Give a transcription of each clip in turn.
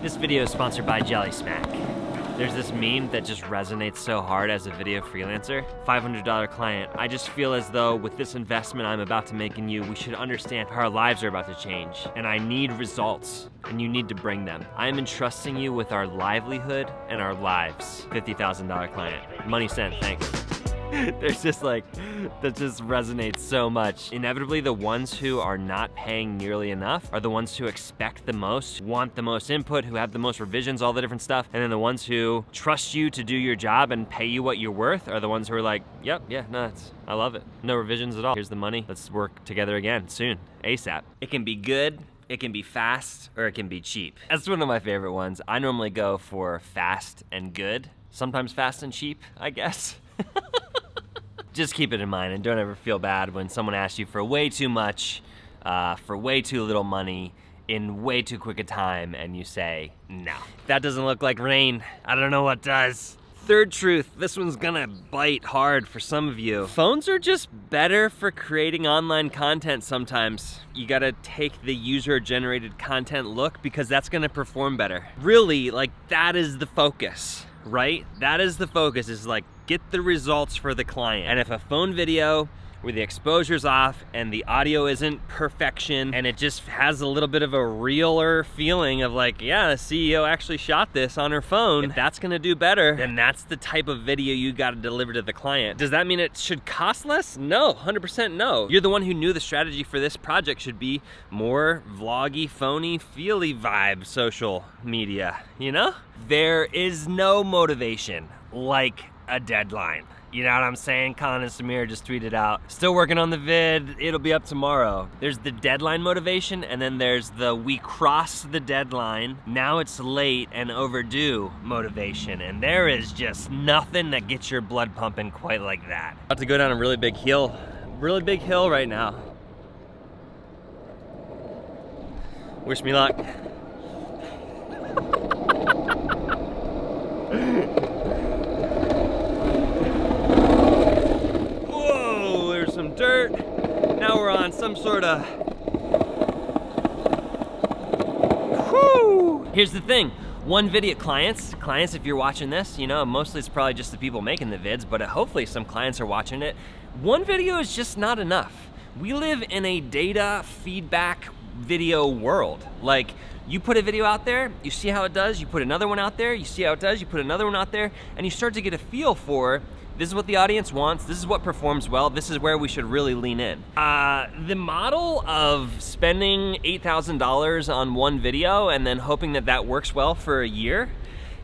This video is sponsored by Jelly Smack. There's this meme that just resonates so hard as a video freelancer. $500 client. I just feel as though with this investment I'm about to make in you, we should understand how our lives are about to change. And I need results, and you need to bring them. I am entrusting you with our livelihood and our lives. $50,000 client. Money sent, thanks. There's just like, that just resonates so much. Inevitably, the ones who are not paying nearly enough are the ones who expect the most, want the most input, who have the most revisions, all the different stuff. And then the ones who trust you to do your job and pay you what you're worth are the ones who are like, yep, yeah, no, I love it. No revisions at all. Here's the money. Let's work together again soon, ASAP. It can be good, it can be fast, or it can be cheap. That's one of my favorite ones. I normally go for fast and good. Sometimes fast and cheap, I guess. Just keep it in mind and don't ever feel bad when someone asks you for way too much, for way too little money, in way too quick a time, and you say, no. If that doesn't look like rain, I don't know what does. Third truth, this one's gonna bite hard for some of you. Phones are just better for creating online content sometimes. You gotta take the user-generated content look because that's gonna perform better. Really, like, that is the focus, right? That is the focus, is like, get the results for the client. And if a phone video where the exposure's off and the audio isn't perfection and it just has a little bit of a realer feeling of like, yeah, the CEO actually shot this on her phone, if that's gonna do better, then that's the type of video you gotta deliver to the client. Does that mean it should cost less? No, 100% no. You're the one who knew the strategy for this project should be more vloggy, phony, feely vibe social media, you know? There is no motivation like a deadline. You know what I'm saying? Colin and Samir just tweeted out, still working on the vid, it'll be up tomorrow. There's the deadline motivation, and then there's the we crossed the deadline, now it's late and overdue motivation. And there is just nothing that gets your blood pumping quite like that. About to go down a really big hill right now. Wish me luck. Some dirt. Now we're on some sort of, whoo! Here's the thing, one video, clients, if you're watching this, you know, mostly it's probably just the people making the vids, but hopefully some clients are watching it. One video is just not enough. We live in a data feedback video world. Like, you put a video out there, you see how it does, you put another one out there, you see how it does, you put another one out there, and you start to get a feel for, this is what the audience wants, this is what performs well, this is where we should really lean in. The model of spending $8,000 on one video and then hoping that that works well for a year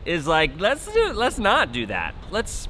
is like, let's not do that. Let's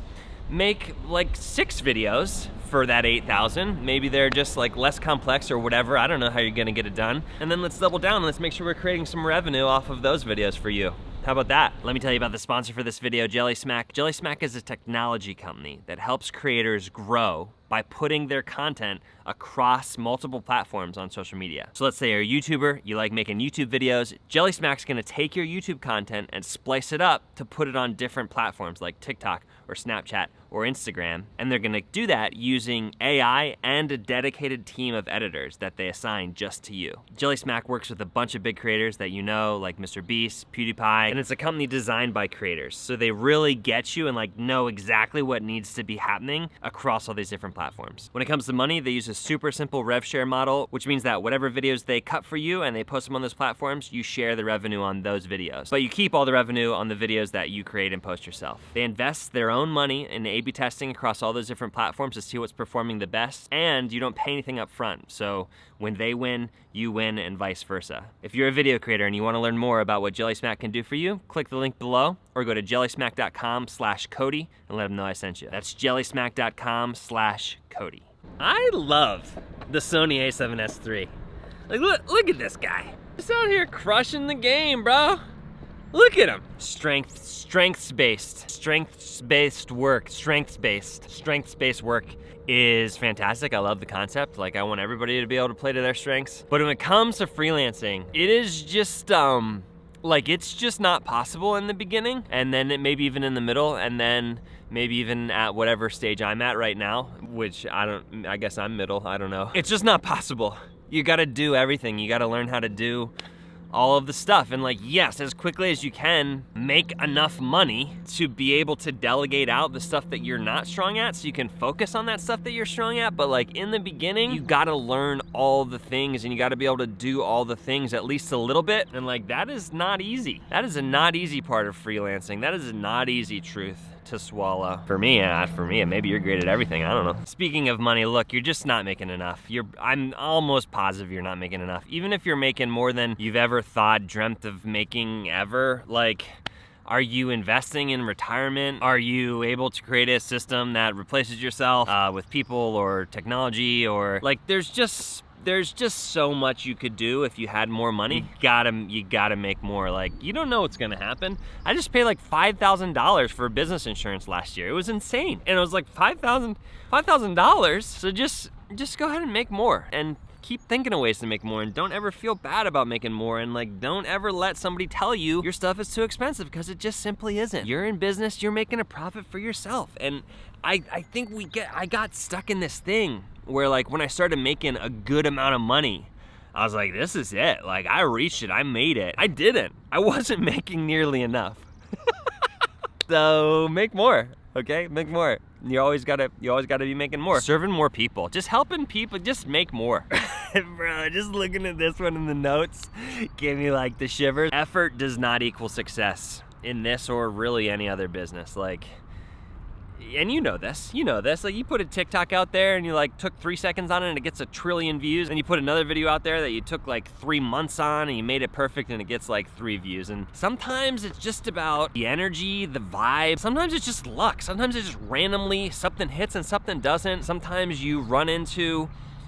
make like 6 videos for that 8,000. Maybe they're just like less complex or whatever. I don't know how you're gonna get it done. And then let's double down and let's make sure we're creating some revenue off of those videos for you. How about that? Let me tell you about the sponsor for this video, Jelly Smack. Jelly Smack is a technology company that helps creators grow by putting their content across multiple platforms on social media. So let's say you're a YouTuber, you like making YouTube videos, Jelly Smack's gonna take your YouTube content and splice it up to put it on different platforms like TikTok or Snapchat or Instagram, and they're gonna do that using AI and a dedicated team of editors that they assign just to you. Jelly Smack works with a bunch of big creators that you know, like Mr. Beast, PewDiePie, and it's a company designed by creators. So they really get you and like know exactly what needs to be happening across all these different platforms. When it comes to money, they use a super simple rev share model, which means that whatever videos they cut for you and they post them on those platforms, you share the revenue on those videos. But you keep all the revenue on the videos that you create and post yourself. They invest their own money in A/B testing across all those different platforms to see what's performing the best, and you don't pay anything up front. So when they win, you win, and vice versa. If you're a video creator and you want to learn more about what Jelly Smack can do for you, click the link below or go to jellysmack.com/Cody and let them know I sent you. That's jellysmack.com/Cody. I love the Sony a7S III. Like, look at this guy. Just out here crushing the game, bro. Look at him. Strengths-based work is fantastic. I love the concept. Like, I want everybody to be able to play to their strengths. But when it comes to freelancing, it is just, like, it's just not possible in the beginning, and then it maybe even in the middle, and then maybe even at whatever stage I'm at right now, which I guess I'm middle, I don't know. It's just not possible. You gotta do everything. You gotta learn how to do all of the stuff. And like, yes, as quickly as you can, make enough money to be able to delegate out the stuff that you're not strong at so you can focus on that stuff that you're strong at. But like in the beginning, you gotta learn all the things and you gotta be able to do all the things at least a little bit. And like, that is not easy. That is a not easy part of freelancing. That is a not easy truth to swallow. For me, maybe you're great at everything, I don't know. Speaking of money, look, you're just not making enough. I'm almost positive you're not making enough. Even if you're making more than you've ever thought, dreamt of making ever, like, are you investing in retirement? Are you able to create a system that replaces yourself with people or technology, or like, there's just so much you could do if you had more money. You gotta make more. Like, you don't know what's gonna happen. I just paid like $5,000 for business insurance last year. It was insane. And it was like $5,000. So just go ahead and make more and keep thinking of ways to make more, and don't ever feel bad about making more, and like, don't ever let somebody tell you your stuff is too expensive, because it just simply isn't. You're in business, you're making a profit for yourself. And I think I got stuck in this thing where like when I started making a good amount of money, I was like, this is it. Like, I reached it, I made it. I didn't. I wasn't making nearly enough. So make more, okay? Make more. You always gotta be making more. Serving more people, just helping people, just make more. Bro, just looking at this one in the notes gave me like the shivers. Effort does not equal success in this or really any other business. Like, and you know this, like, you put a TikTok out there and you like took 3 seconds on it and it gets 1 trillion views, and you put another video out there that you took like 3 months on and you made it perfect and it gets like 3 views. And sometimes it's just about the energy, the vibe. Sometimes it's just luck. Sometimes it's just randomly something hits and something doesn't. Sometimes you run into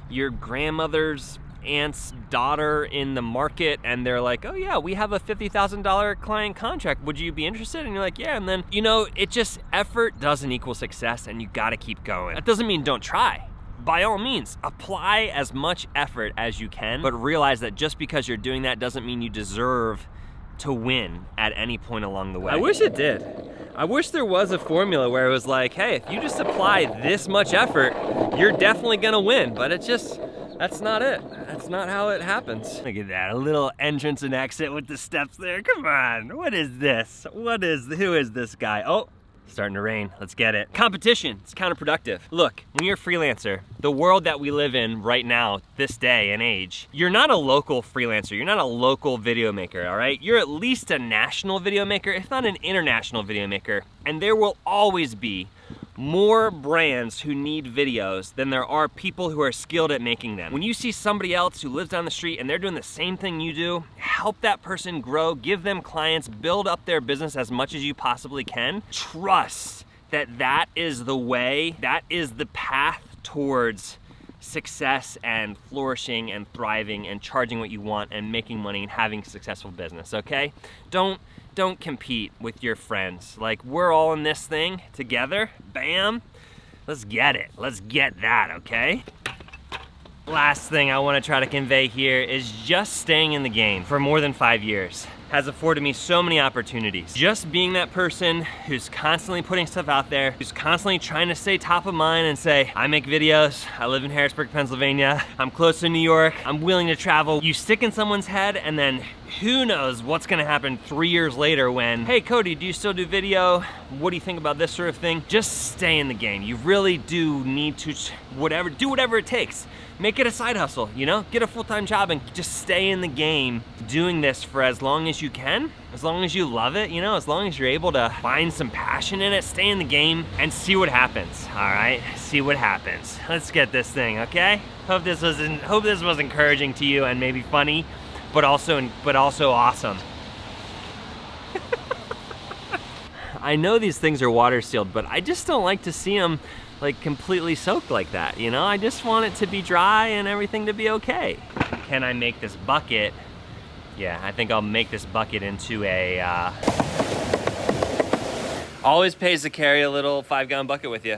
your grandmother's aunt's daughter in the market and they're like, oh yeah, we have a $50,000 client contract, would you be interested? And you're like, yeah. And then, it just, effort doesn't equal success, and you gotta keep going. That doesn't mean don't try. By all means, apply as much effort as you can, but realize that just because you're doing that doesn't mean you deserve to win at any point along the way. I wish it did. I wish there was a formula where it was like, hey, if you just apply this much effort, you're definitely gonna win. But that's not it. That's not how it happens. Look at that, a little entrance and exit with the steps there. Come on, what is this? Who is this guy? Oh, starting to rain, let's get it. Competition, it's counterproductive. Look, when you're a freelancer, the world that we live in right now, this day and age, you're not a local freelancer, you're not a local video maker, all right? You're at least a national video maker, if not an international video maker. And there will always be more brands who need videos than there are people who are skilled at making them. When you see somebody else who lives down the street and they're doing the same thing you do, help that person grow, give them clients, build up their business as much as you possibly can. Trust that that is the way, that is the path towards success and flourishing and thriving and charging what you want and making money and having a successful business, okay? Don't compete with your friends. Like, we're all in this thing together, bam. Let's get it, let's get that, okay? Last thing I wanna try to convey here is just staying in the game for more than 5 years has afforded me so many opportunities. Just being that person who's constantly putting stuff out there, who's constantly trying to stay top of mind and say, I make videos, I live in Harrisburg, Pennsylvania, I'm close to New York, I'm willing to travel. You stick in someone's head, and then who knows what's gonna happen 3 years later when, hey Cody, do you still do video? What do you think about this sort of thing? Just stay in the game. You really do need to do whatever it takes. Make it a side hustle, Get a full-time job and just stay in the game doing this for as long as you can, as long as you love it, as long as you're able to find some passion in it, stay in the game and see what happens, all right? See what happens. Let's get this thing, okay? Hope this was encouraging to you and maybe funny, but also awesome. I know these things are water sealed, but I just don't like to see them like completely soaked like that, I just want it to be dry and everything to be okay. Can I make this bucket? Yeah, I think I'll make this bucket into a, always pays to carry a little 5-gallon bucket with you.